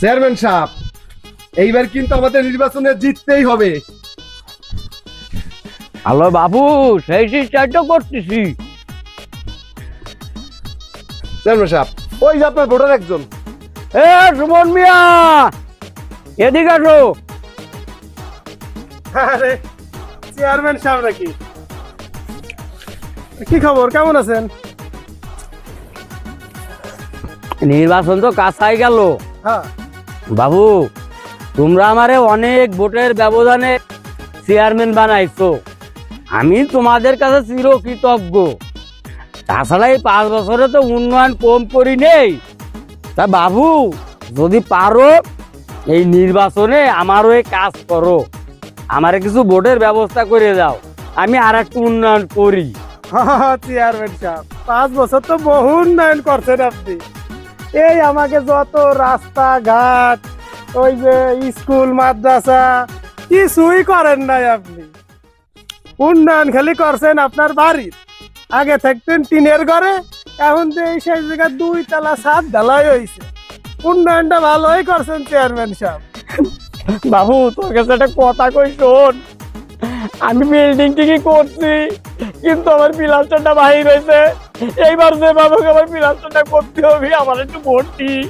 Chairman সাহেব, এইবার কিন্তু আমাদের নির্বাচনে জিততেই হবে। হ্যালো বাবু, সেই চেষ্টা করতেছি। চেয়ারম্যান সাহেব, ওই যে আপনার ভোটার একজন। এ সুমন মিয়া, এদিকে আসো। আরে চেয়ারম্যান সাহেব নাকি? কি খবর, কেমন আছেন? নির্বাচন তো কাছাই গেল হ্যাঁ, বাবু, তোমরা আমারে অনেক ভোটের ব্যবধানে চেয়ারম্যান বানাইছো। আমি তোমাদের কাছে চিরকৃতজ্ঞ। তাছাড়া এই 5 বছরে তো উন্নয়ন কম করি নেই। তা বাবু, যদি পারো এই নির্বাচনে আমারও এই কাজ করো, আমারে কিছু ভোটের ব্যবস্থা করে দাও, আমি আর একটু উন্নয়ন করি। চেয়ারম্যান সাহেব 5 বছর তো বহু উন্নয়ন করছেন আপনি। এই আমাকে যত রাস্তাঘাট, ওই যে স্কুল মাদ্রাসা কিছুই করেন নাই আপনি। উন্নয়ন খালি করছেন আপনার বাড়ির। আগে থাকতেন টিনের ঘরে, এখন তো এই সেই জায়গায় 2 তলা ছাদ ঢালাই হয়েছে। উন্নয়নটা ভালোই করছেন চেয়ারম্যান সাহেব। বাবু, তোর কাছে একটা কথা কই শোন। আমি বিল্ডিং ঠিকই করছি, কিন্তু আমার প্লাস্টারটা বাহির হয়েছে। এইবার যে বাবুকে আমার প্লাস্টারটা করতে হবে, আমার একটু ভোট দিই।